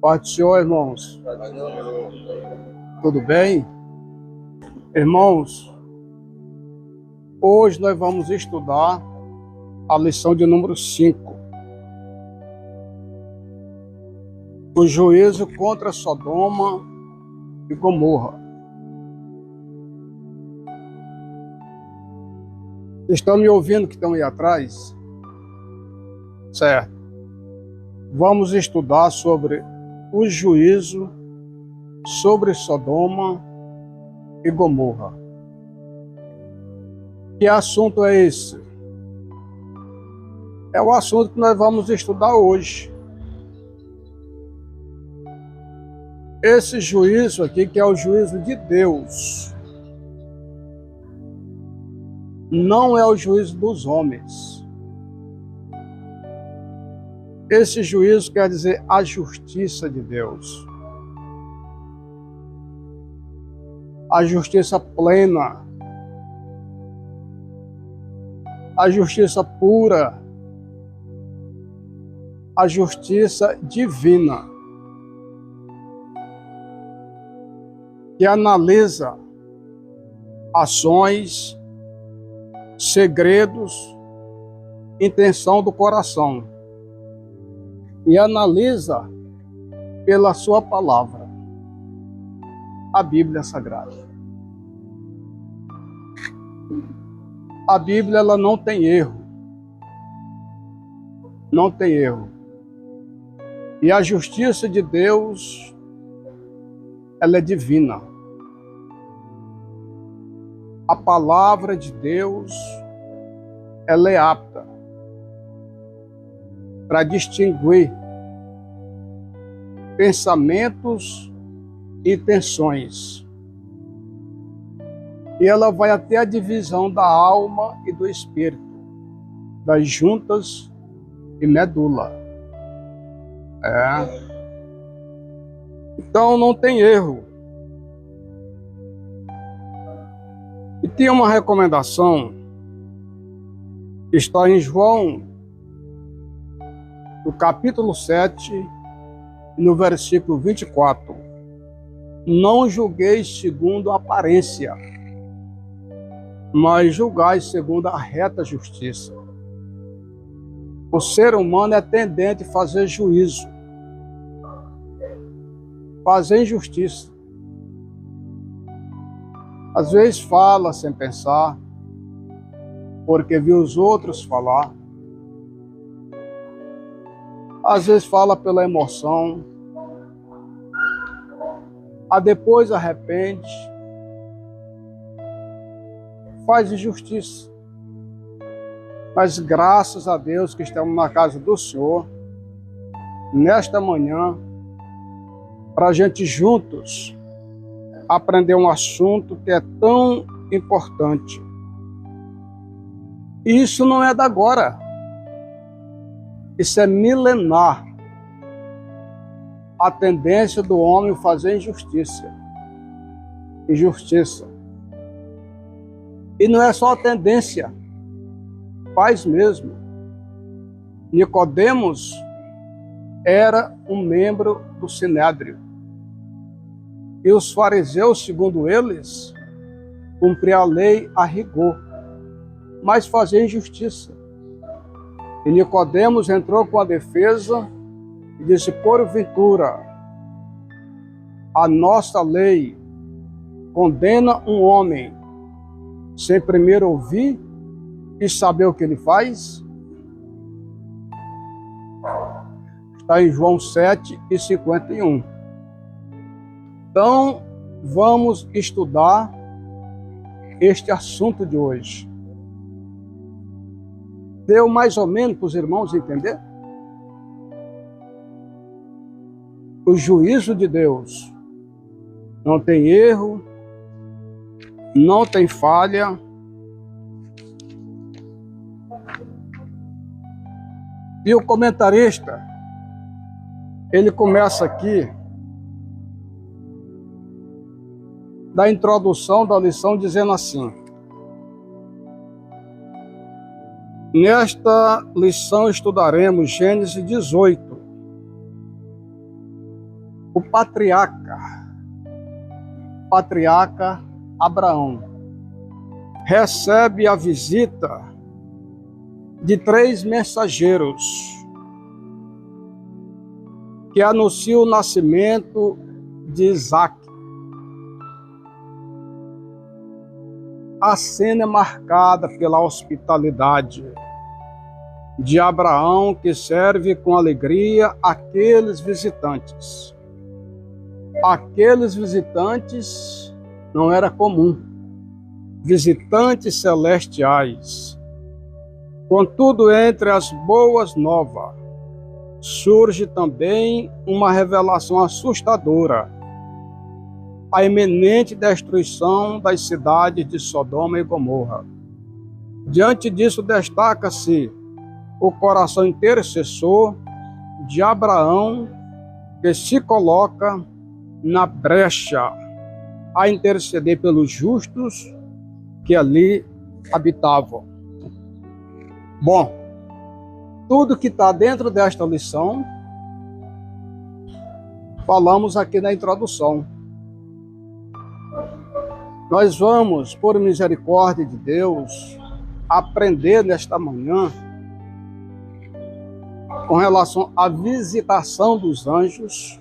Paz do Senhor, irmãos. Tudo bem? Irmãos, hoje nós vamos estudar a lição de número 5. O juízo contra Sodoma e Gomorra. Vocês estão me ouvindo que estão aí atrás? Certo. Vamos estudar sobre o juízo sobre Sodoma e Gomorra. Que assunto é esse? É o assunto que nós vamos estudar hoje. Esse juízo aqui, que é o juízo de Deus, não é o juízo dos homens. Esse juízo quer dizer a justiça de Deus. A justiça plena. A justiça pura. A justiça divina. Que analisa ações, segredos, intenção do coração. E analisa pela sua palavra, a Bíblia Sagrada. A Bíblia, ela não tem erro. Não tem erro. E a justiça de Deus, ela é divina. A palavra de Deus, ela é apta para distinguir pensamentos e intenções. E ela vai até a divisão da alma e do espírito, das juntas e medula. Então não tem erro. E tem uma recomendação que está em João, no capítulo 7, no versículo 24. Não julgueis segundo a aparência, mas julgai segundo a reta justiça. O ser humano é tendente a fazer juízo, fazer injustiça. Às vezes fala sem pensar, porque viu os outros falar. Às vezes fala pela emoção, depois arrepende, faz injustiça. Mas graças a Deus que estamos na casa do Senhor, nesta manhã, para a gente juntos aprender um assunto que é tão importante. E isso não é da agora. Isso é milenar. A tendência do homem fazer injustiça. Injustiça. E não é só a tendência. Faz mesmo. Nicodemos era um membro do Sinédrio. E os fariseus, segundo eles, cumpriam a lei a rigor, mas faziam injustiça. E Nicodemos entrou com a defesa e disse: porventura, a nossa lei condena um homem sem primeiro ouvir e saber o que ele faz? Está em João 7:51. Então, vamos estudar este assunto de hoje. Deu mais ou menos para os irmãos entender? O juízo de Deus não tem erro, não tem falha. E o comentarista, ele começa aqui da introdução da lição dizendo assim: nesta lição estudaremos Gênesis 18, o patriarca Abraão, recebe a visita de 3 mensageiros que anunciam o nascimento de Isaac. A cena é marcada pela hospitalidade de Abraão, que serve com alegria aqueles visitantes. Aqueles visitantes não era comum, visitantes celestiais. Contudo, entre as boas novas, surge também uma revelação assustadora: a iminente destruição das cidades de Sodoma e Gomorra. Diante disso, destaca-se o coração intercessor de Abraão, que se coloca na brecha a interceder pelos justos que ali habitavam. Bom, tudo que está dentro desta lição, falamos aqui na introdução. Nós vamos, por misericórdia de Deus, aprender nesta manhã com relação à visitação dos anjos,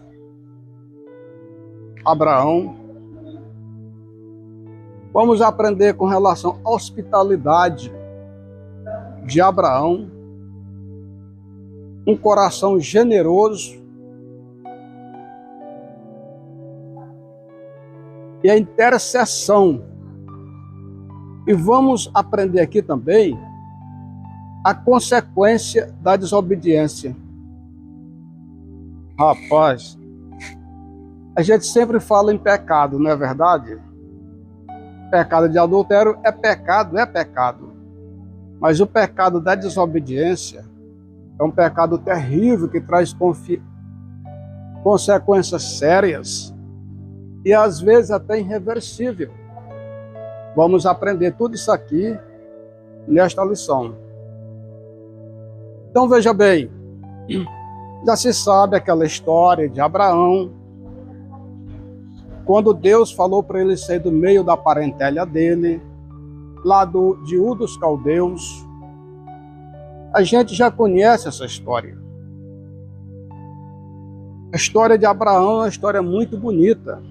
Abraão. Vamos aprender com relação à hospitalidade de Abraão, um coração generoso, e a intercessão. E vamos aprender aqui também a consequência da desobediência. Rapaz, a gente sempre fala em pecado, não é verdade? Pecado de adultério é pecado. Mas o pecado da desobediência é um pecado terrível que traz consequências sérias e às vezes até irreversível. Vamos aprender tudo isso aqui nesta lição. Então veja bem, já se sabe aquela história de Abraão, quando Deus falou para ele sair do meio da parentela dele, lá de Ur dos Caldeus. A gente já conhece essa história. A história de Abraão é uma história muito bonita.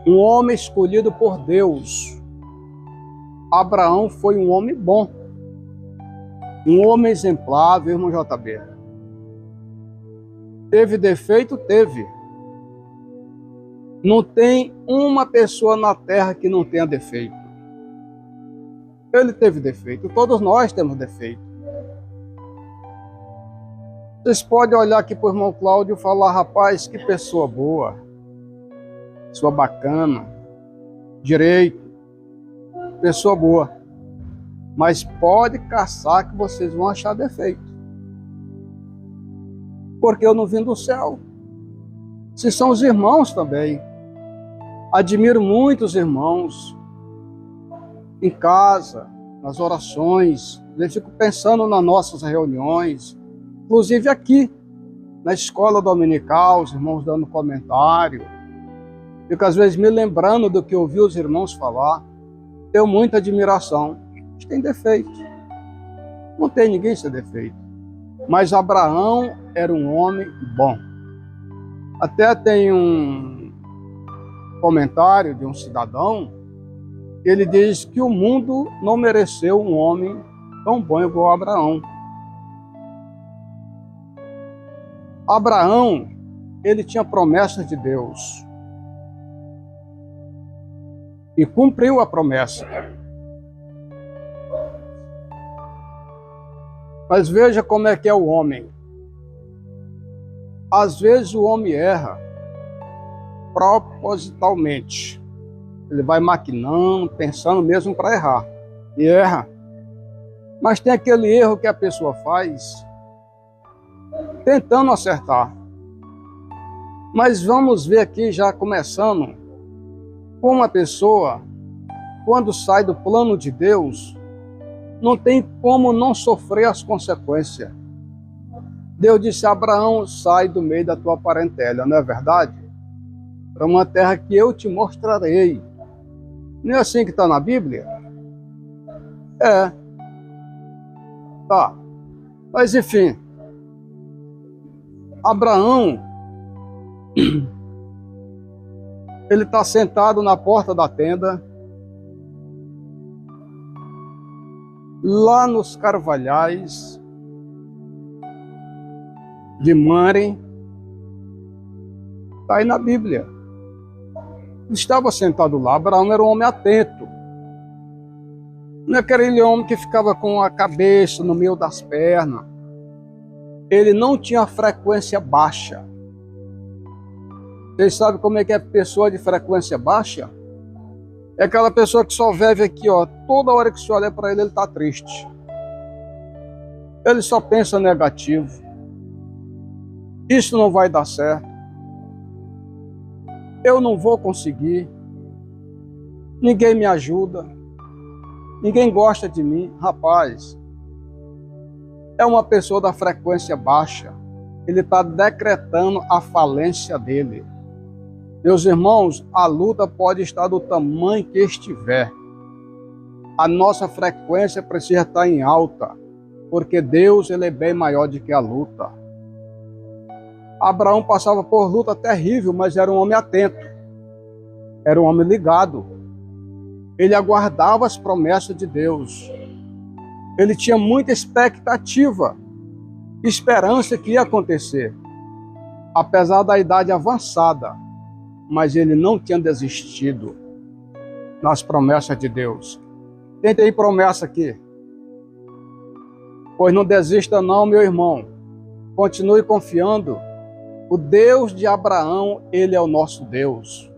Um homem escolhido por Deus. Abraão foi um homem bom. Um homem exemplar, viu, irmão JB? Teve defeito? Teve. Não tem uma pessoa na terra que não tenha defeito. Ele teve defeito. Todos nós temos defeito. Vocês podem olhar aqui para o irmão Cláudio e falar: rapaz, que pessoa boa, pessoa bacana, direito, pessoa boa. Mas pode caçar que vocês vão achar defeito. Porque eu não vim do céu. Se são os irmãos também. Admiro muito os irmãos. Em casa, nas orações. Eu fico pensando nas nossas reuniões. Inclusive aqui, na escola dominical, os irmãos dando comentário. Fico às vezes me lembrando do que ouvi os irmãos falar. Tenho muita admiração. Eles têm defeito. Não tem ninguém sem defeito. Mas Abraão era um homem bom. Até tem um comentário de um cidadão, ele diz que o mundo não mereceu um homem tão bom igual Abraão. Abraão, ele tinha promessas de Deus. E cumpriu a promessa. Mas veja como é que é o homem. Às vezes o homem erra propositalmente. Ele vai maquinando, pensando mesmo para errar. E erra. Mas tem aquele erro que a pessoa faz tentando acertar. Mas vamos ver aqui, já começando, como a pessoa, quando sai do plano de Deus, não tem como não sofrer as consequências. Deus disse a Abraão, sai do meio da tua parentela, não é verdade? Para uma terra que eu te mostrarei. Não é assim que está na Bíblia? É. Tá. Mas enfim, Abraão, ele está sentado na porta da tenda, lá nos carvalhais de Mamre, está aí na Bíblia. Estava sentado lá. Abraão era um homem atento. Não é aquele homem que ficava com a cabeça no meio das pernas. Ele não tinha frequência baixa. Vocês sabem como é que é pessoa de frequência baixa? É aquela pessoa que só vive aqui, ó. Toda hora que você olha para ele, ele está triste. Ele só pensa negativo. Isso não vai dar certo. Eu não vou conseguir. Ninguém me ajuda. Ninguém gosta de mim. Rapaz, é uma pessoa da frequência baixa. Ele está decretando a falência dele. Meus irmãos, a luta pode estar do tamanho que estiver. A nossa frequência precisa estar em alta, porque Deus, ele é bem maior do que a luta. Abraão passava por luta terrível, mas era um homem atento. Era um homem ligado. Ele aguardava as promessas de Deus. Ele tinha muita expectativa, esperança que ia acontecer. Apesar da idade avançada, mas ele não tinha desistido nas promessas de Deus. Quem tem promessa aqui? Pois não desista não, meu irmão. Continue confiando. O Deus de Abraão, ele é o nosso Deus.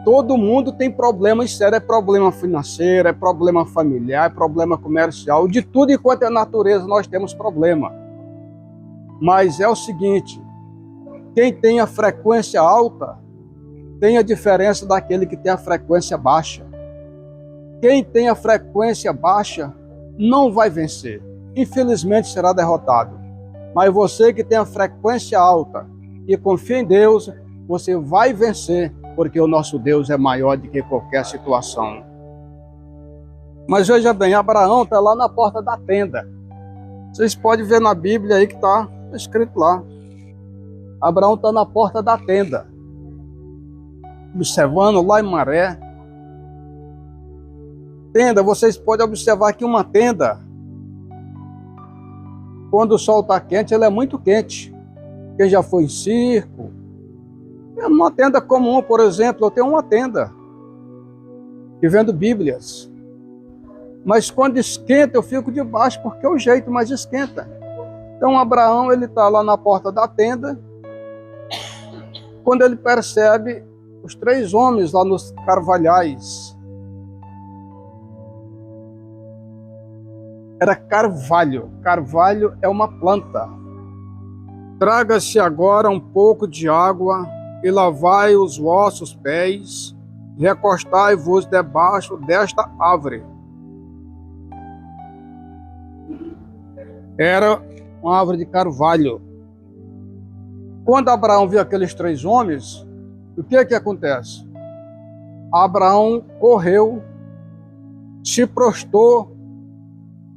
Todo mundo tem problemas sérios, é problema financeiro, é problema familiar, é problema comercial, de tudo enquanto é natureza nós temos problema. Mas é o seguinte, quem tem a frequência alta, tem a diferença daquele que tem a frequência baixa. Quem tem a frequência baixa não vai vencer, infelizmente será derrotado. Mas você que tem a frequência alta e confia em Deus, você vai vencer, porque o nosso Deus é maior do que qualquer situação. Mas veja bem, Abraão está lá na porta da tenda. Vocês podem ver na Bíblia aí que está escrito lá. Abraão está na porta da tenda, observando lá em Mamre. Tenda, vocês podem observar aqui uma tenda. Quando o sol está quente, ela é muito quente. Quem já foi em circo, é uma tenda comum, por exemplo, eu tenho uma tenda e vendo Bíblias. Mas quando esquenta, eu fico debaixo, porque é o jeito, mas esquenta. Então Abraão, ele está lá na porta da tenda, quando ele percebe os 3 homens lá nos carvalhais. Era carvalho. Carvalho é uma planta. Traga-se agora um pouco de água e lavai os vossos pés, e recostai-vos debaixo desta árvore. Era uma árvore de carvalho. Quando Abraão viu aqueles 3 homens, o que acontece? Abraão correu, se prostrou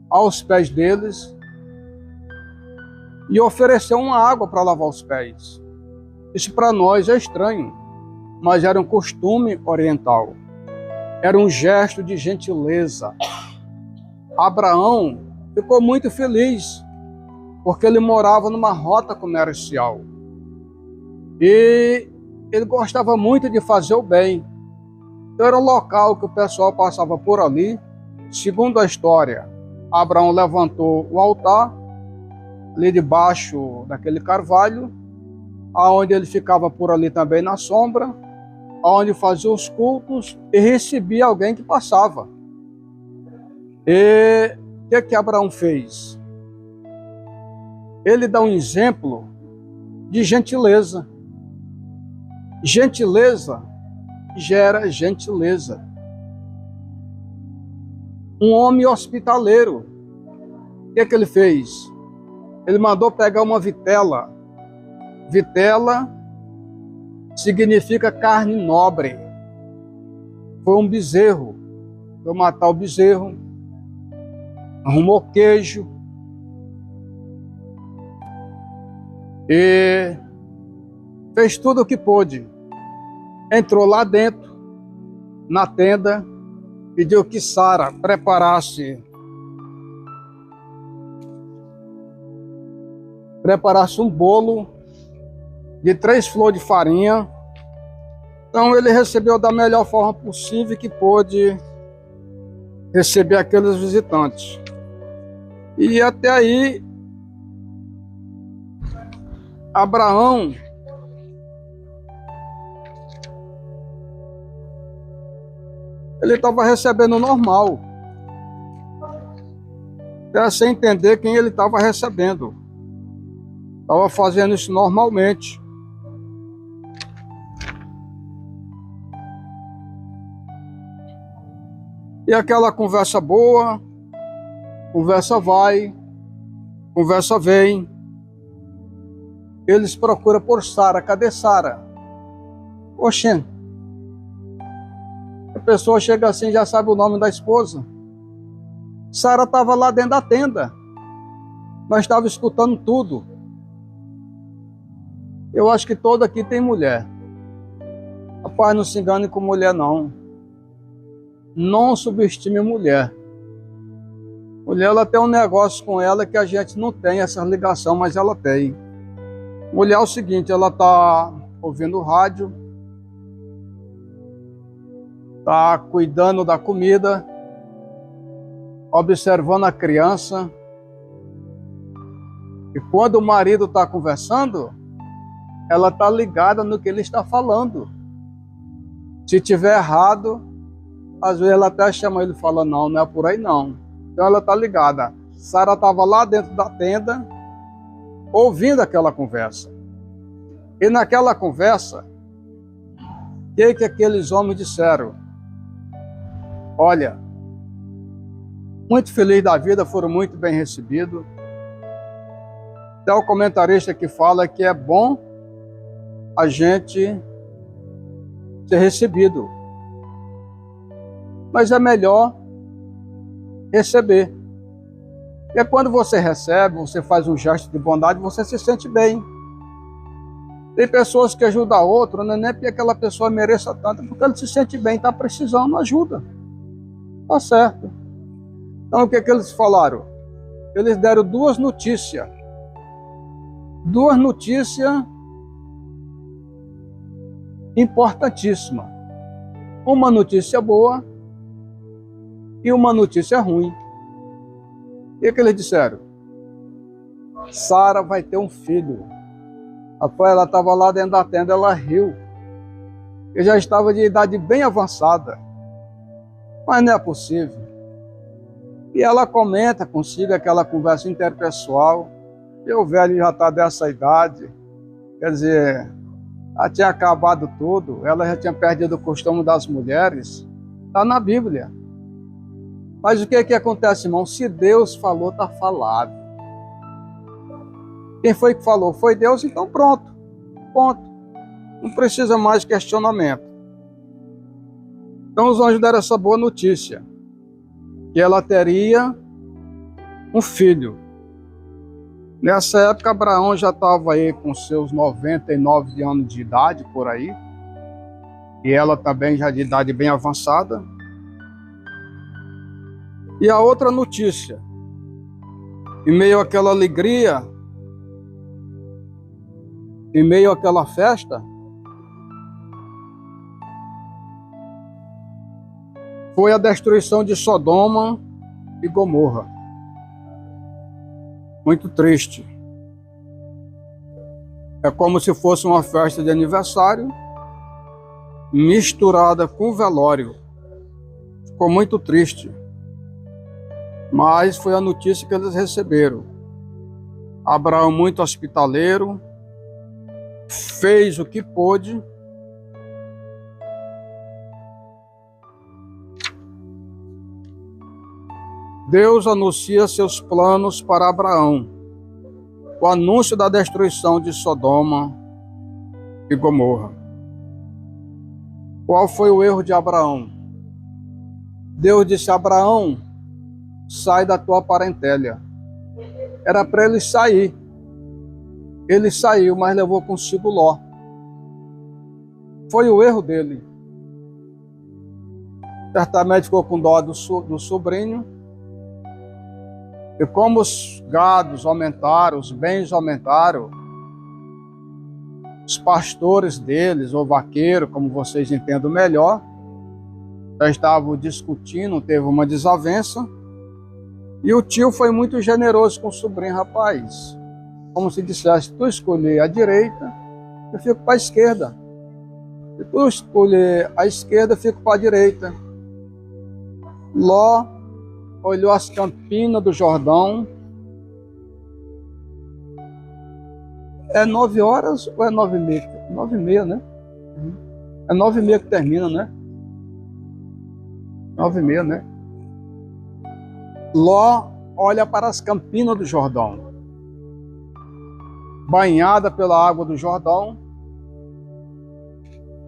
aos pés deles e ofereceu uma água para lavar os pés. Isso para nós é estranho, mas era um costume oriental. Era um gesto de gentileza. Abraão ficou muito feliz, porque ele morava numa rota comercial. E ele gostava muito de fazer o bem. Então era um local que o pessoal passava por ali. Segundo a história, Abraão levantou o altar, ali debaixo daquele carvalho, aonde ele ficava por ali também na sombra, aonde fazia os cultos e recebia alguém que passava. E o que Abraão fez? Ele dá um exemplo de gentileza. Gentileza gera gentileza. Um homem hospitaleiro, o que ele fez? Ele mandou pegar uma vitela. Vitela significa carne nobre. Foi um bezerro. Foi matar o bezerro. Arrumou queijo. E fez tudo o que pôde. Entrou lá dentro, na tenda, pediu que Sara preparasse um bolo de 3 flores de farinha. Então ele recebeu da melhor forma possível que pôde receber aqueles visitantes. E até aí, Abraão ele estava recebendo normal, até sem entender quem ele estava recebendo. Estava fazendo isso normalmente. E aquela conversa boa, conversa vai, conversa vem. Eles procuram por Sara. Cadê Sara? Oxê. A pessoa chega assim, já sabe o nome da esposa. Sara estava lá dentro da tenda. Nós estávamos escutando tudo. Eu acho que todo aqui tem mulher. Rapaz, não se engane com mulher, não. Não subestime mulher. Mulher, ela tem um negócio com ela que a gente não tem essa ligação, mas ela tem. Mulher é o seguinte, ela está ouvindo rádio, está cuidando da comida, observando a criança. E quando o marido está conversando, ela está ligada no que ele está falando. Se tiver errado, às vezes ela até chama ele e fala, não, não é por aí não. Então ela está ligada. Sara estava lá dentro da tenda, ouvindo aquela conversa. E naquela conversa, o que aqueles homens disseram? Olha, muito feliz da vida, foram muito bem recebidos. Até o comentarista que fala que é bom a gente ser recebido. Mas é melhor receber. E quando você recebe, você faz um gesto de bondade, você se sente bem. Tem pessoas que ajudam a outra, não é nem porque aquela pessoa mereça tanto, é porque ele se sente bem, está precisando, ajuda. Tá certo. Então o que eles falaram? Eles deram 2 notícias. 2 notícias importantíssimas. Uma notícia boa e uma notícia ruim. O que eles disseram? Sara vai ter um filho. Rapaz, ela estava lá dentro da tenda, ela riu. Eu já estava de idade bem avançada. Mas não é possível. E ela comenta consigo aquela conversa interpessoal. E o velho já está dessa idade. Quer dizer, já tinha acabado tudo. Ela já tinha perdido o costume das mulheres. Está na Bíblia. Mas o que acontece, irmão? Se Deus falou, está falado. Quem foi que falou? Foi Deus, então pronto. Ponto. Não precisa mais questionamento. Então os anjos deram essa boa notícia. Que ela teria um filho. Nessa época, Abraão já estava aí com seus 99 anos de idade, por aí. E ela também já de idade bem avançada. E a outra notícia, em meio àquela alegria, em meio àquela festa, foi a destruição de Sodoma e Gomorra. Muito triste. É como se fosse uma festa de aniversário misturada com velório. Ficou muito triste. Mas foi a notícia que eles receberam. Abraão, muito hospitaleiro, fez o que pôde. Deus anuncia seus planos para Abraão. o anúncio da destruição de Sodoma e Gomorra. Qual foi o erro de Abraão? Deus disse a Abraão: sai da tua parentela. Era para ele sair. Ele saiu, mas levou consigo Ló. Foi o erro dele. Certamente ficou com dó do sobrinho. E como os gados aumentaram, os bens aumentaram, os pastores deles, ou vaqueiro, como vocês entendam melhor, já estavam discutindo, teve uma desavença. E o tio foi muito generoso com o sobrinho, rapaz. Como se dissesse: tu escolher a direita, eu fico para a esquerda. Se tu escolher a esquerda, eu fico para a direita. Ló olhou as campinas do Jordão. É 9 horas ou é 9h30? 9h30, né? É 9h30 que termina, né? 9h30, né? Ló olha para as campinas do Jordão, banhada pela água do Jordão,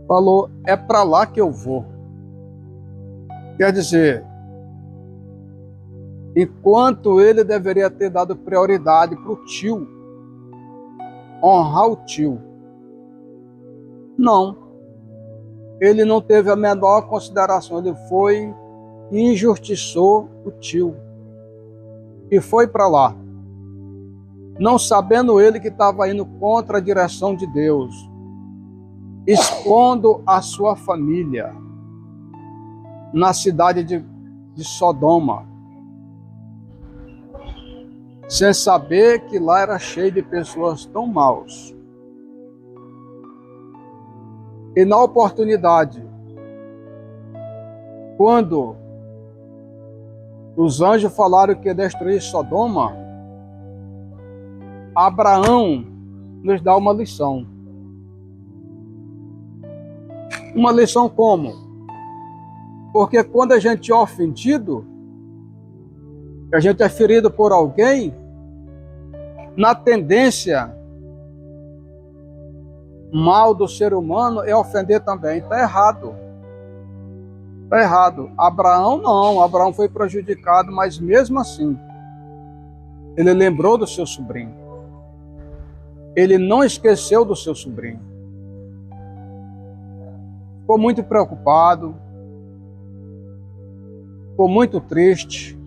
falou: é para lá que eu vou. Quer dizer, enquanto ele deveria ter dado prioridade para o tio, honrar o tio, não. Ele não teve a menor consideração, ele foi e injustiçou o tio. E foi para lá, não sabendo ele que estava indo contra a direção de Deus, expondo a sua família na cidade de Sodoma, sem saber que lá era cheio de pessoas tão maus. E na oportunidade, quando os anjos falaram que ia destruir Sodoma, Abraão nos dá uma lição. Uma lição como? Porque quando a gente é ofendido, a gente é ferido por alguém, na tendência mal do ser humano é ofender também. Está errado. Está errado. Abraão não. Abraão foi prejudicado, mas mesmo assim, ele lembrou do seu sobrinho. Ele não esqueceu do seu sobrinho. Ficou muito preocupado. Ficou muito triste.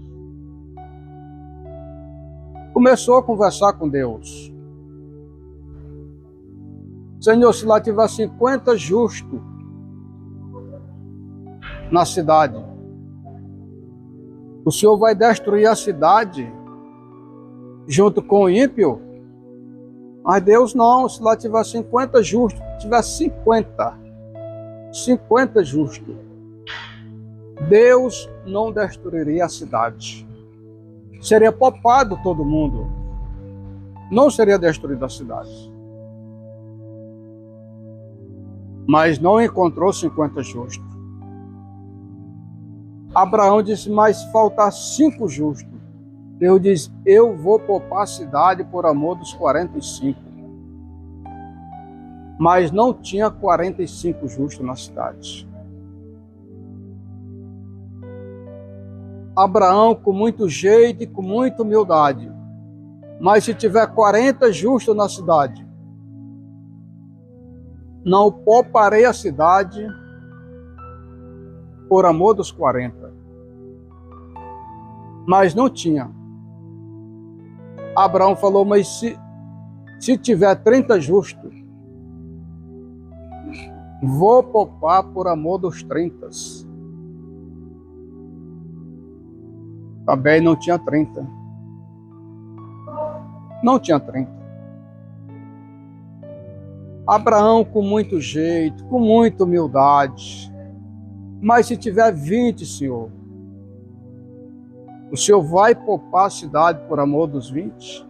Começou a conversar com Deus. Senhor, se lá tiver 50 justos na cidade, o Senhor vai destruir a cidade junto com o ímpio? Mas Deus não, se lá tiver 50 justos, tiver 50 justos, Deus não destruiria a cidade. Seria poupado todo mundo. Não seria destruída a cidade. Mas não encontrou 50 justos. Abraão disse: mas faltar 5 justos. Deus diz: eu vou poupar a cidade por amor dos 45. Mas não tinha 45 justos na cidade. Abraão, com muito jeito e com muita humildade: mas se tiver 40 justos na cidade, não pouparei a cidade por amor dos 40. Mas não tinha. Abraão falou: mas se tiver 30 justos, vou poupar por amor dos 30. Também não tinha 30. Não tinha 30. Abraão, com muito jeito, com muita humildade: mas se tiver 20, Senhor, o Senhor vai poupar a cidade por amor dos 20?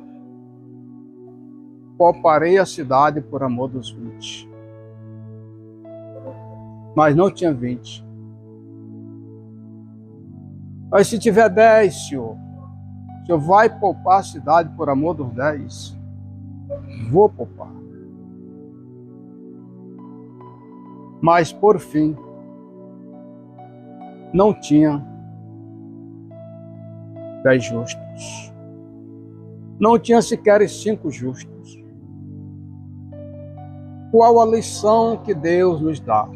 Pouparei a cidade por amor dos 20. Mas não tinha 20. Mas se tiver 10, Senhor, o Senhor vai poupar a cidade por amor dos 10? vou poupar. Mas, por fim, não tinha 10 justos. Não tinha sequer 5 justos. Qual a lição que Deus nos dá?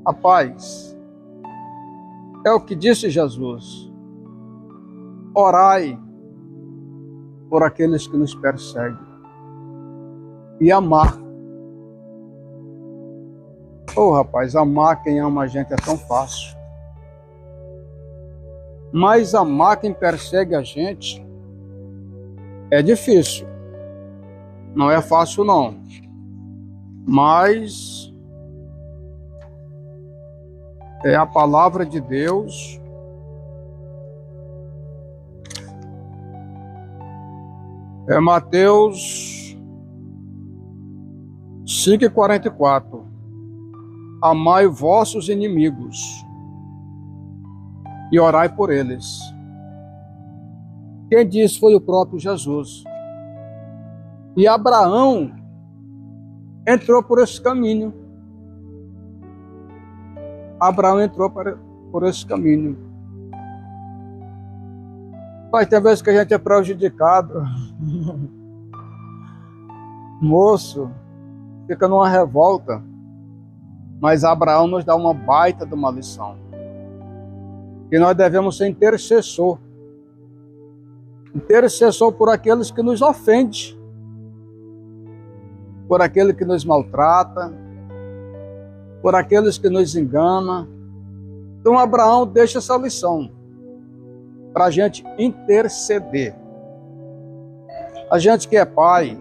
Rapaz, é o que disse Jesus: orai por aqueles que nos perseguem e amar. Rapaz, amar quem ama a gente é tão fácil. Mas amar quem persegue a gente é difícil. Não é fácil, não. Mas é a palavra de Deus. É Mateus 5,44. Amai vossos inimigos e orai por eles. Quem disse foi o próprio Jesus. E Abraão entrou por esse caminho. Abraão entrou por esse caminho. Mas tem vezes que a gente é prejudicado. Moço, fica numa revolta. Mas Abraão nos dá uma baita de uma lição. Que nós devemos ser intercessor. Intercessor por aqueles que nos ofendem. Por aquele que nos maltrata. Por aqueles que nos enganam. Então Abraão deixa essa lição para a gente interceder. A gente que é pai,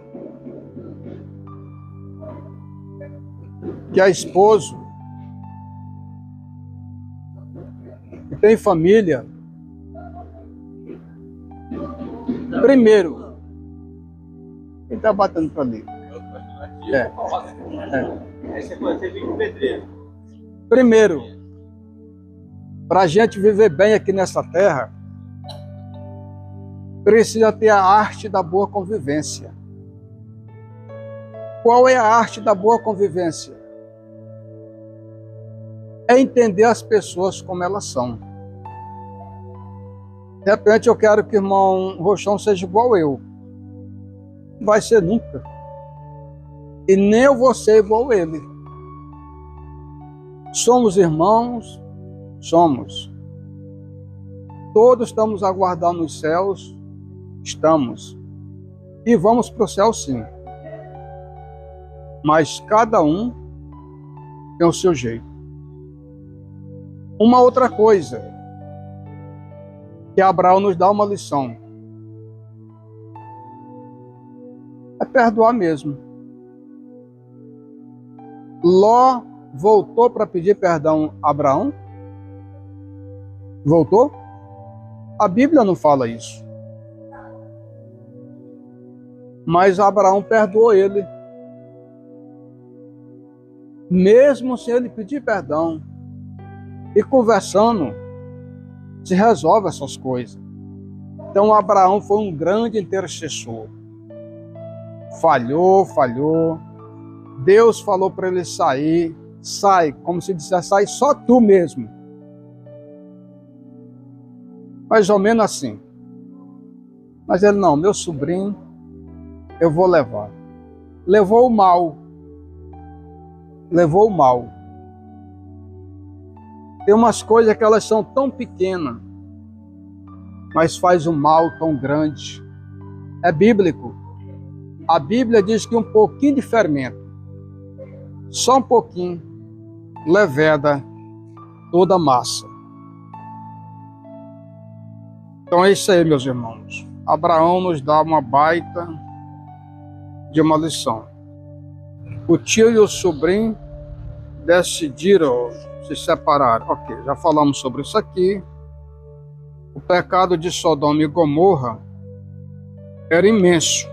que é esposo, que tem família, primeiro, quem está batendo para ali? Primeiro, para a gente viver bem aqui nessa terra, precisa ter a arte da boa convivência. Qual é a arte da boa convivência? É entender as pessoas como elas são. De repente eu quero que o irmão Rochão seja igual eu. Não vai ser nunca. E nem eu vou ser igual ele. Somos irmãos, somos. Todos estamos aguardando os céus, estamos. E vamos para o céu sim. Mas cada um tem o seu jeito. Uma outra coisa, que Abraão nos dá uma lição, é perdoar mesmo. Ló voltou para pedir perdão a Abraão? Voltou? A Bíblia não fala isso. Mas Abraão perdoou ele. Mesmo sem ele pedir perdão. E conversando, se resolve essas coisas. Então Abraão foi um grande intercessor. Falhou. Deus falou para ele sair. Sai, como se dissesse, sai só tu mesmo. Mais ou menos assim. Mas ele não, meu sobrinho, eu vou levar. Levou o mal. Tem umas coisas que elas são tão pequenas, mas faz um mal tão grande. É bíblico. A Bíblia diz que um pouquinho de fermento, só um pouquinho, leveda toda a massa. Então é isso aí, meus irmãos. Abraão nos dá uma baita de uma lição. O tio e o sobrinho decidiram se separar. Ok, já falamos sobre isso aqui. O pecado de Sodoma e Gomorra era imenso.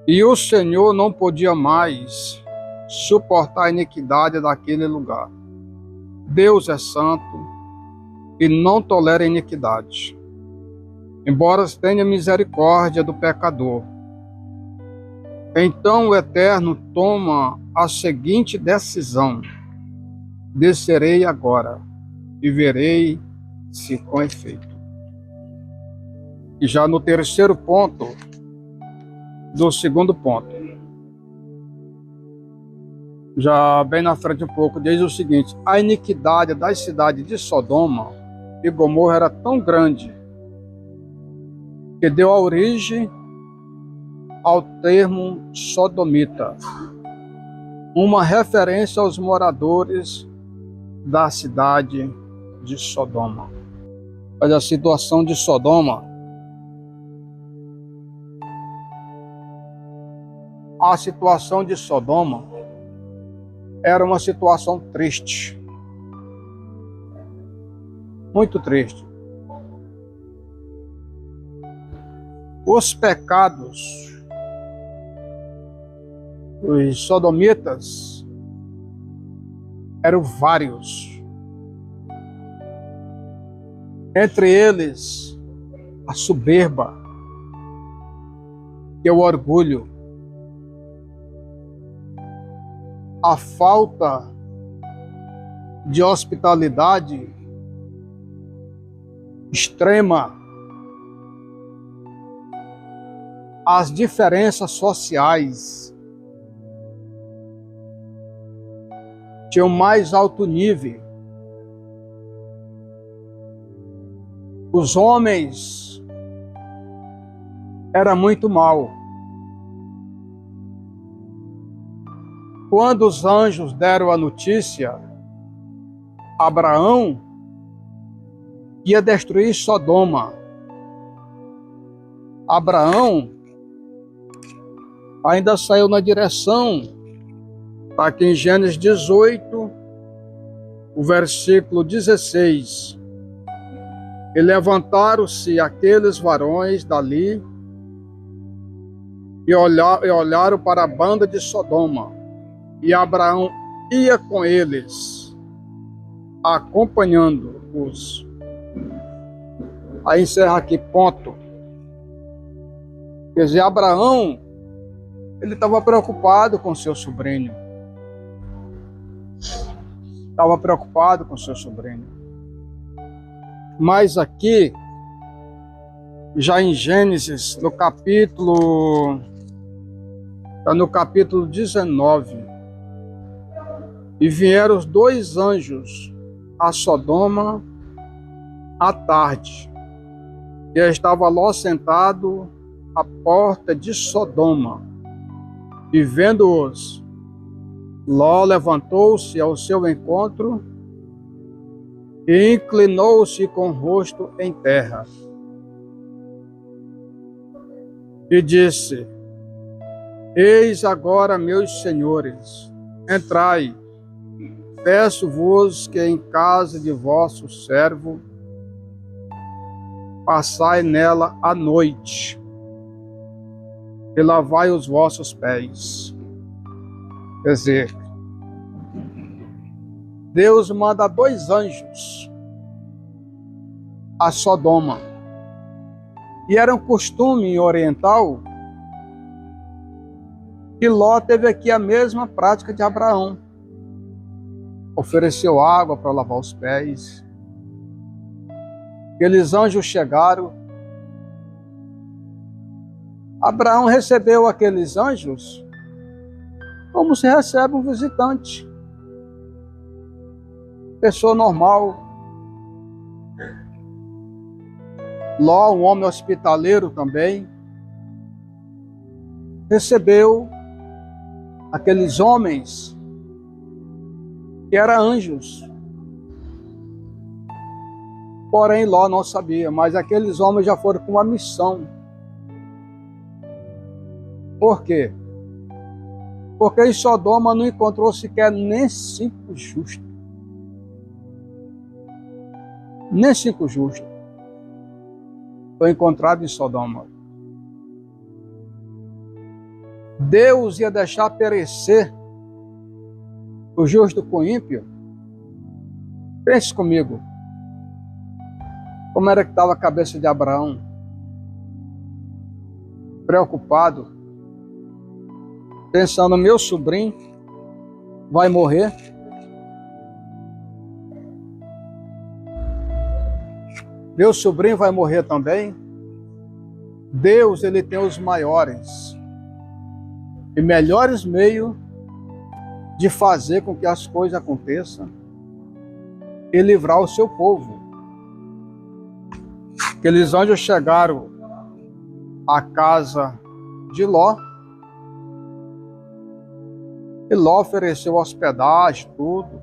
E o Senhor não podia mais suportar a iniquidade daquele lugar. Deus é santo e não tolera iniquidade, embora tenha misericórdia do pecador. Então o Eterno toma a seguinte decisão: descerei agora e verei se com efeito. E já no terceiro ponto, do segundo ponto, já bem na frente um pouco, diz o seguinte: a iniquidade das cidades de Sodoma e Gomorra era tão grande que deu a origem ao termo sodomita, uma referência aos moradores da cidade de Sodoma. Mas a situação de Sodoma, era uma situação triste, muito triste. Os pecados dos sodomitas eram vários. Entre eles, a soberba e o orgulho, a falta de hospitalidade extrema, as diferenças sociais tinham mais alto nível. Os homens eram muito mal. Quando os anjos deram a notícia, Abraão ia destruir Sodoma. Abraão ainda saiu na direção, está aqui em Gênesis 18, o versículo 16. E levantaram-se aqueles varões dali e olharam para a banda de Sodoma. E Abraão ia com eles, acompanhando-os. Aí encerra aqui, ponto. Quer dizer, Abraão, ele estava preocupado com seu sobrinho. Estava preocupado com seu sobrinho. Mas aqui, já em Gênesis, no capítulo 19, e vieram os 2 anjos a Sodoma à tarde, e estava Ló sentado à porta de Sodoma, e vendo-os, Ló levantou-se ao seu encontro e inclinou-se com o rosto em terra e disse: Eis agora, meus senhores, entrai, peço-vos que em casa de vosso servo passai nela a noite e lavai os vossos pés. Quer dizer, Deus manda 2 anjos a Sodoma. E era um costume oriental que Ló teve aqui a mesma prática de Abraão. Ofereceu água para lavar os pés. Aqueles anjos chegaram. Abraão recebeu aqueles anjos como se recebe um visitante. Pessoa normal. Ló, um homem hospitaleiro também, recebeu aqueles homens que eram anjos. Porém, Ló não sabia, mas aqueles homens já foram com uma missão. Por quê? Porque em Sodoma não encontrou sequer nem 5 justos. Nem 5 justos foi encontrado em Sodoma. Deus ia deixar perecer o justo com o ímpio? Pense comigo. Como era que estava a cabeça de Abraão? Preocupado, pensando, meu sobrinho vai morrer. Meu sobrinho vai morrer também. Deus, ele tem os maiores e melhores meios de fazer com que as coisas aconteçam e livrar o seu povo. Aqueles anjos chegaram à casa de Ló, e Ló ofereceu hospedagem, tudo,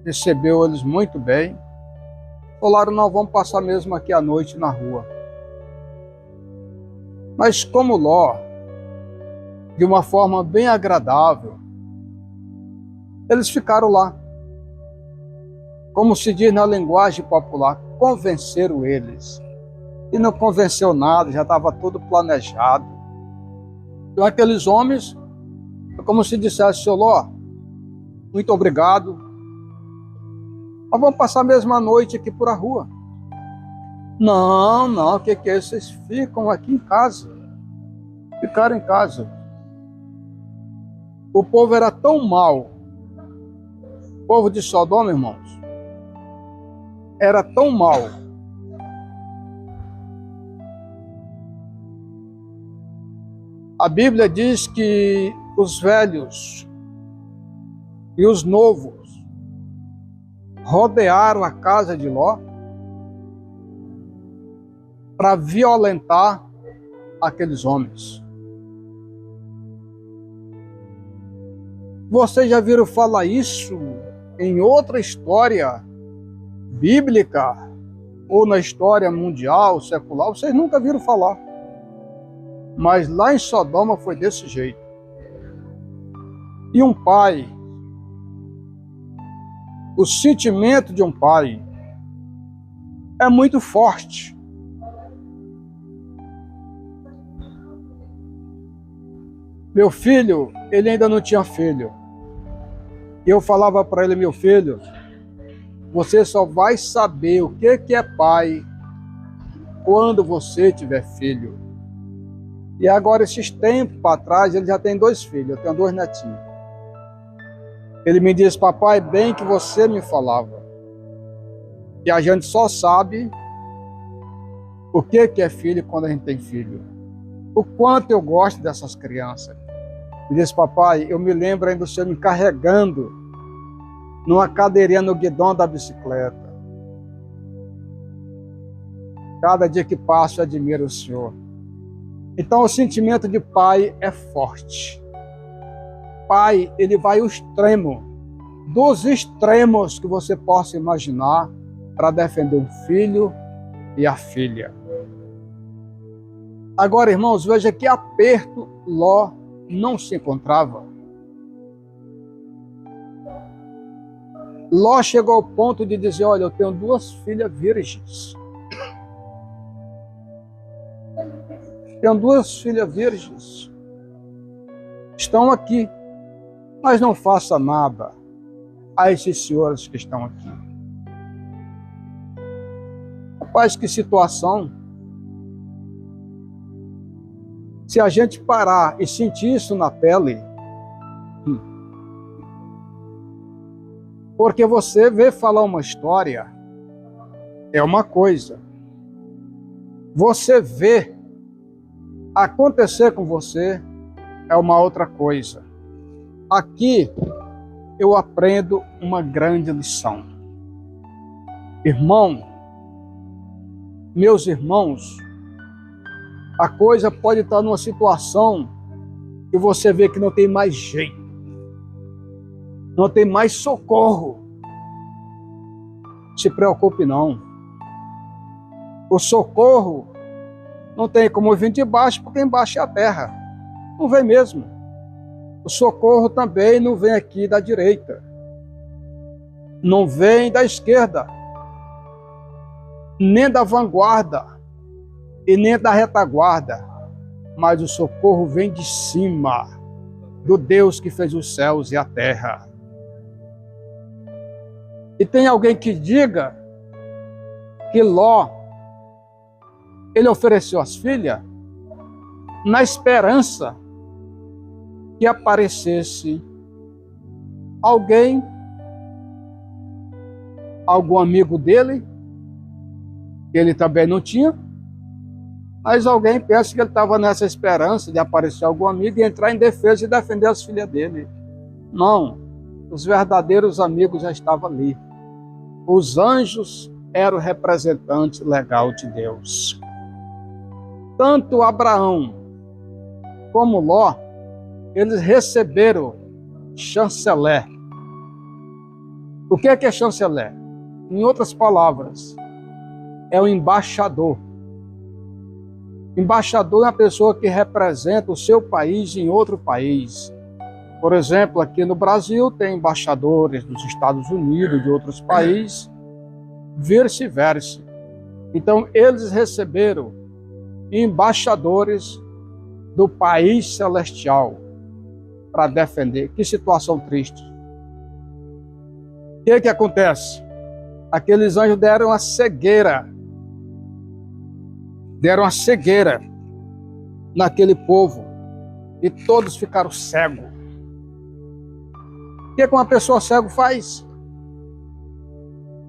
recebeu eles muito bem. Falaram, nós vamos passar mesmo aqui à noite na rua. Mas como Ló, de uma forma bem agradável, eles ficaram lá. Como se diz na linguagem popular, convenceram eles. E não convenceu nada, já estava tudo planejado. Então aqueles homens, é como se dissesse, seu Ló, muito obrigado. Nós vamos passar mesmo a noite aqui por a rua. Não, o que é? Vocês ficam aqui em casa. Ficaram em casa. O povo era tão mau. O povo de Sodoma, irmãos, era tão mau. A Bíblia diz que os velhos e os novos rodearam a casa de Ló para violentar aqueles homens. Vocês já viram falar isso em outra história bíblica ou na história mundial, secular? Vocês nunca viram falar. Mas lá em Sodoma foi desse jeito. E um pai, o sentimento de um pai é muito forte. Meu filho, ele ainda não tinha filho. E eu falava para ele, meu filho, você só vai saber o que é pai quando você tiver filho. E agora, esses tempos para trás, ele já tem 2 filhos, eu tenho 2 netinhos. Ele me disse, papai, bem que você me falava. E a gente só sabe o que é filho quando a gente tem filho. O quanto eu gosto dessas crianças. Ele disse, papai, eu me lembro ainda do senhor me carregando numa cadeirinha no guidão da bicicleta. Cada dia que passo eu admiro o senhor. Então o sentimento de pai é forte. Pai, ele vai ao extremo, dos extremos que você possa imaginar, para defender um filho e a filha. Agora, irmãos, veja que aperto Ló não se encontrava. Ló chegou ao ponto de dizer, olha, eu tenho 2 filhas virgens. Tenho 2 filhas virgens. Estão aqui. Mas não faça nada a esses senhores que estão aqui. Rapaz, que situação. Se a gente parar e sentir isso na pele, porque você vê falar uma história, é uma coisa. Você vê acontecer com você, é uma outra coisa. Aqui eu aprendo uma grande lição. Irmão, meus irmãos, a coisa pode estar numa situação que você vê que não tem mais jeito, não tem mais socorro. Se preocupe não. O socorro não tem como vir de baixo, porque embaixo é a terra. Não vem mesmo. O socorro também não vem aqui da direita. Não vem da esquerda. Nem da vanguarda. E nem da retaguarda. Mas o socorro vem de cima. Do Deus que fez os céus e a terra. E tem alguém que diga que Ló, ele ofereceu as filhas na esperança que aparecesse alguém, algum amigo dele, que ele também não tinha, mas alguém pensa que ele estava nessa esperança de aparecer algum amigo e entrar em defesa e defender as filhas dele. Não, os verdadeiros amigos já estavam ali. Os anjos eram o representante legal de Deus. Tanto Abraão como Ló, eles receberam chanceler. O que é chanceler? Em outras palavras, é o embaixador. Embaixador é uma pessoa que representa o seu país em outro país. Por exemplo, aqui no Brasil tem embaixadores dos Estados Unidos, de outros países, vice-versa. Então, eles receberam embaixadores do país celestial para defender. Que situação triste. O que acontece? Aqueles anjos deram a cegueira. Deram a cegueira naquele povo. E todos ficaram cegos. O que uma pessoa cega faz?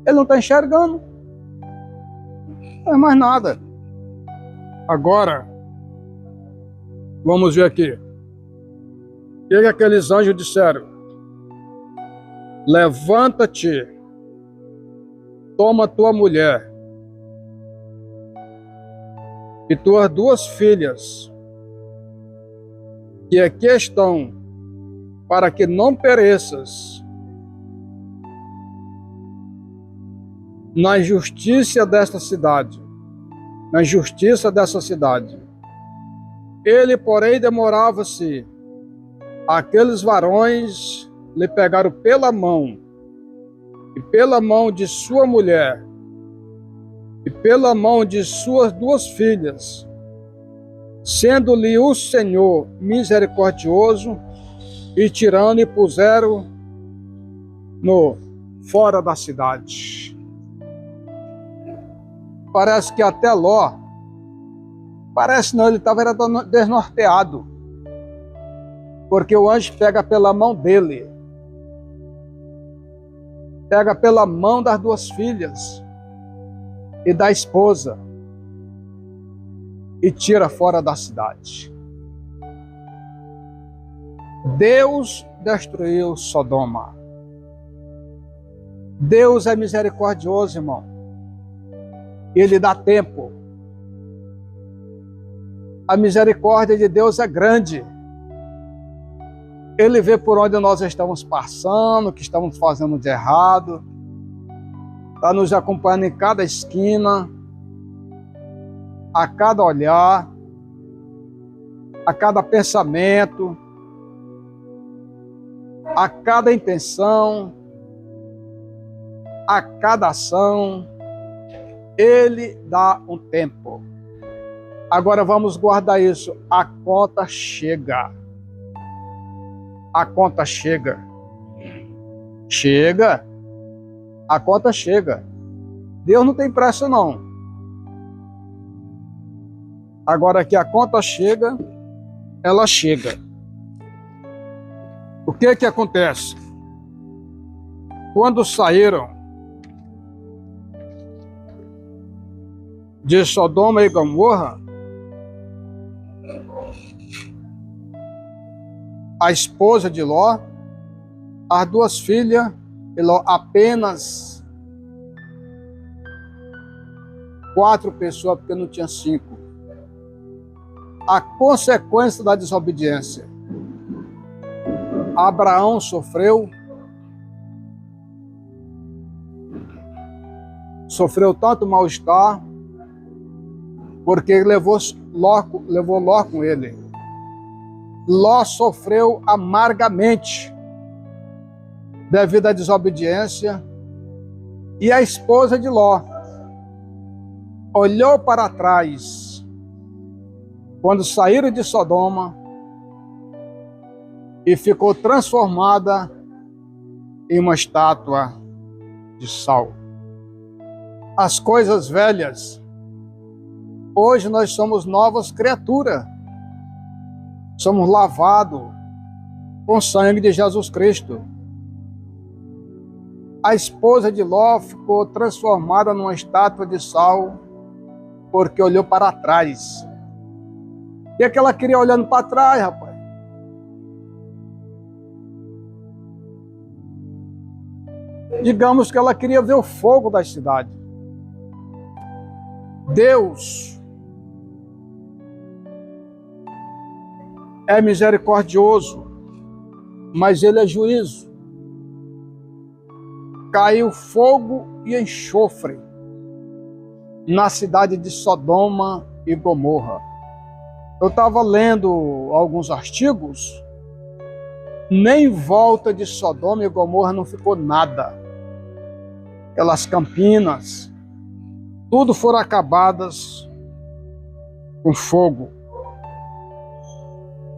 Ele não está enxergando. Não faz mais nada. Agora, vamos ver aqui. O que aqueles anjos disseram? Levanta-te, toma tua mulher e tuas 2 filhas, que aqui estão, para que não pereças na injustiça desta cidade. Na injustiça dessa cidade. Ele, porém, demorava-se. Aqueles varões lhe pegaram pela mão, e pela mão de sua mulher, e pela mão de suas 2 filhas, sendo-lhe o Senhor misericordioso, e tirando e puseram no fora da cidade. Parece que até Ló, parece não, ele estava desnorteado, porque o anjo pega pela mão dele, pega pela mão das 2 filhas e da esposa e tira fora da cidade. Deus destruiu Sodoma. Deus é misericordioso, irmão. Ele dá tempo. A misericórdia de Deus é grande. Ele vê por onde nós estamos passando, o que estamos fazendo de errado. Está nos acompanhando em cada esquina, a cada olhar, a cada pensamento, a cada intenção, a cada ação. Ele dá um tempo. Agora vamos guardar isso. A conta chega. A conta chega. Chega. A conta chega. Deus não tem pressa, não. Agora que a conta chega, ela chega. O que acontece? Quando saíram de Sodoma e Gomorra, a esposa de Ló, as 2 filhas de Ló, apenas 4 pessoas, porque não tinha 5. A consequência da desobediência. Abraão sofreu tanto mal-estar, porque levou Ló com ele. Ló sofreu amargamente devido à desobediência, e a esposa de Ló olhou para trás quando saíram de Sodoma e ficou transformada em uma estátua de sal. As coisas velhas, hoje nós somos novas criaturas. Somos lavados com o sangue de Jesus Cristo. A esposa de Ló ficou transformada numa estátua de sal porque olhou para trás. O que é que ela queria olhando para trás, rapaz? Digamos que ela queria ver o fogo da cidade. Deus é misericordioso, mas Ele é juízo. Caiu fogo e enxofre na cidade de Sodoma e Gomorra. Eu estava lendo alguns artigos, nem em volta de Sodoma e Gomorra não ficou nada. Aquelas campinas, tudo foram acabadas com fogo.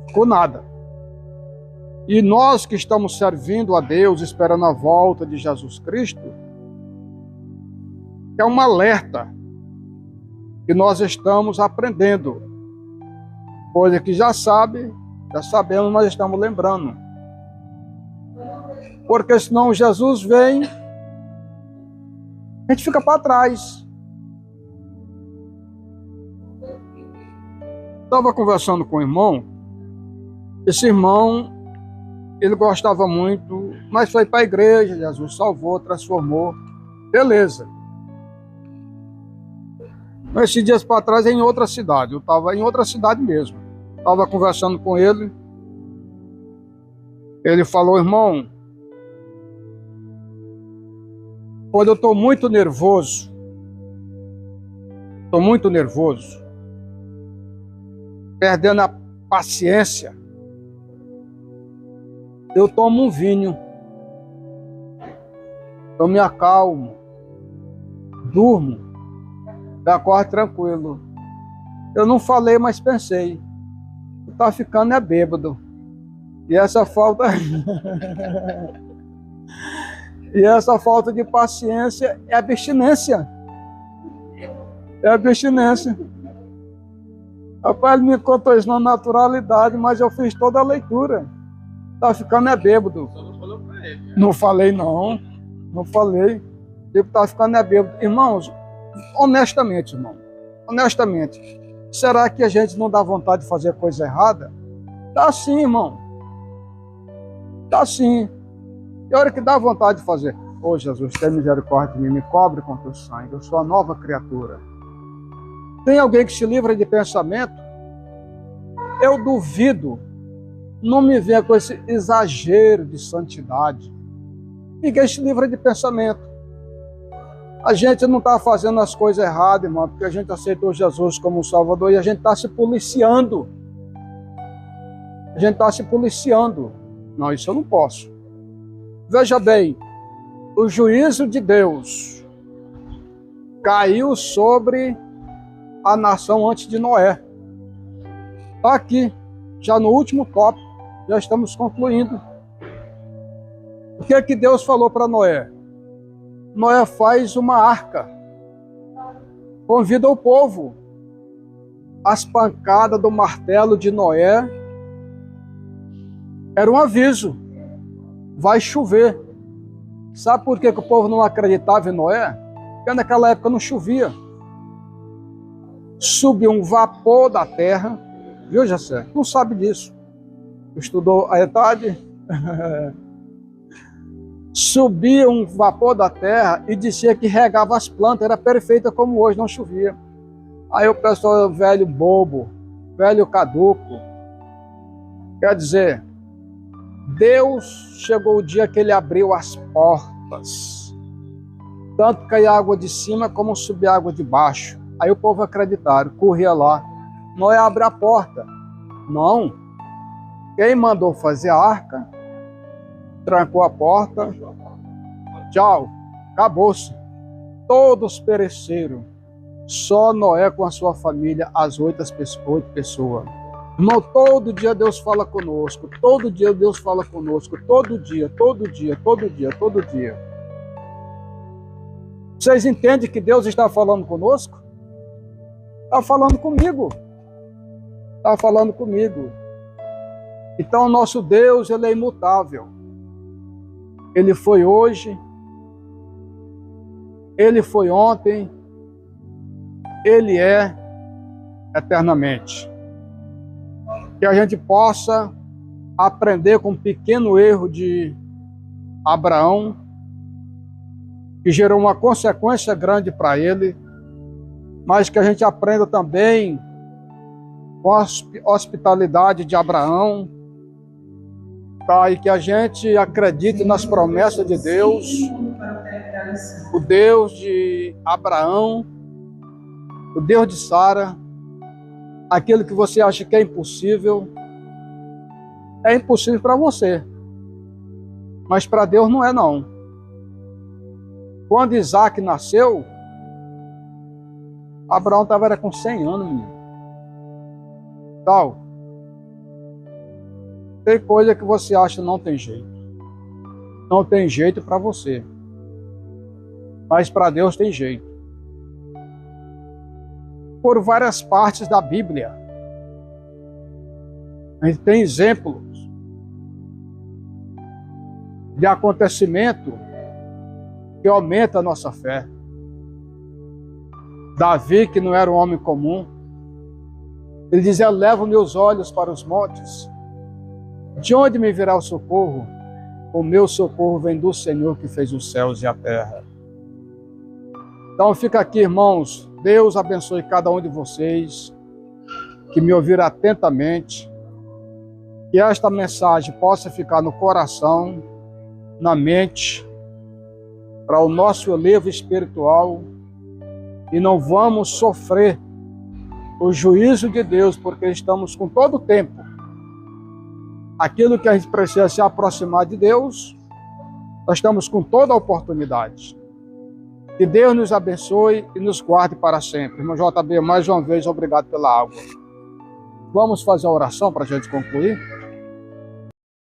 Ficou nada. E nós que estamos servindo a Deus, esperando a volta de Jesus Cristo, é um alerta que nós estamos aprendendo. Coisa que já sabemos, mas estamos lembrando. Porque senão Jesus vem, a gente fica para trás. Estava conversando com o irmão, esse irmão, ele gostava muito, mas foi para a igreja, Jesus salvou, transformou, beleza. Esses dias para trás, em outra cidade, eu estava em outra cidade mesmo, estava conversando com ele, ele falou, irmão, quando eu estou muito nervoso, perdendo a paciência, eu tomo um vinho, eu me acalmo, durmo, eu acordo tranquilo. Eu não falei, mas pensei, tá ficando é bêbado. E essa falta e essa falta de paciência é abstinência. É abstinência. Rapaz, ele me contou isso na naturalidade, mas eu fiz toda a leitura. Tá ficando é bêbado. Só não falou pra ele. Não falei não. Não falei. Tipo, tá ficando é bêbado. Irmãos, honestamente, irmão. Honestamente. Será que a gente não dá vontade de fazer coisa errada? Dá sim, irmão. Dá sim. E a hora que dá vontade de fazer. Ô Jesus, tenha misericórdia de mim, me cobre com teu sangue. Eu sou a nova criatura. Tem alguém que se livra de pensamento? Eu duvido. Não me venha com esse exagero de santidade. Ninguém se livra de pensamento. A gente não está fazendo as coisas erradas, irmão, porque a gente aceitou Jesus como Salvador e a gente está se policiando. A gente está se policiando. Não, isso eu não posso. Veja bem, o juízo de Deus caiu sobre a nação antes de Noé. Está aqui, já no último tópico, já estamos concluindo. O que é que Deus falou para Noé? Noé faz uma arca, convida o povo. As pancadas do martelo de Noé era um aviso, vai chover. Sabe por que o povo não acreditava em Noé? Porque naquela época não chovia. Subiu um vapor da terra, viu, Jacé? Não sabe disso. Estudou a etade? Subia um vapor da terra e dizia que regava as plantas, era perfeita como hoje, não chovia. Aí o pessoal, velho bobo, velho caduco, quer dizer, Deus chegou o dia que ele abriu as portas, tanto caía água de cima como subia água de baixo. Aí o povo acreditaram, corria lá, Noé abre a porta. Não, quem mandou fazer a arca, trancou a porta, tchau, acabou-se. Todos pereceram, só Noé com a sua família, as 8 pessoas. Irmão, todo dia Deus fala conosco, todo dia Deus fala conosco, todo dia. Vocês entendem que Deus está falando conosco? Está falando comigo. Está falando comigo. Então, o nosso Deus, Ele é imutável. Ele foi hoje, Ele foi ontem, Ele é eternamente. Que a gente possa aprender com um pequeno erro de Abraão, que gerou uma consequência grande para ele, mas que a gente aprenda também com a hospitalidade de Abraão, tá? E que a gente acredite nas promessas de Deus, o Deus de Abraão, o Deus de Sara. Aquilo que você acha que é impossível para você, mas para Deus não é não. Quando Isaac nasceu, Abraão estava com 100 anos, menino. Tal. Tem coisa que você acha não tem jeito. Não tem jeito para você, mas para Deus tem jeito. Por várias partes da Bíblia, a gente tem exemplos de acontecimento que aumenta a nossa fé. Davi, que não era um homem comum, ele dizia: levo meus olhos para os montes, de onde me virá o socorro? O meu socorro vem do Senhor que fez os céus e a terra. Então fica aqui, irmãos. Deus abençoe cada um de vocês que me ouviram atentamente. Que esta mensagem possa ficar no coração, na mente, para o nosso elevo espiritual, e não vamos sofrer o juízo de Deus, porque estamos com todo o tempo. Aquilo que a gente precisa se aproximar de Deus, nós estamos com toda a oportunidade. Que Deus nos abençoe e nos guarde para sempre. Irmão JB, mais uma vez, obrigado pela água. Vamos fazer a oração para a gente concluir?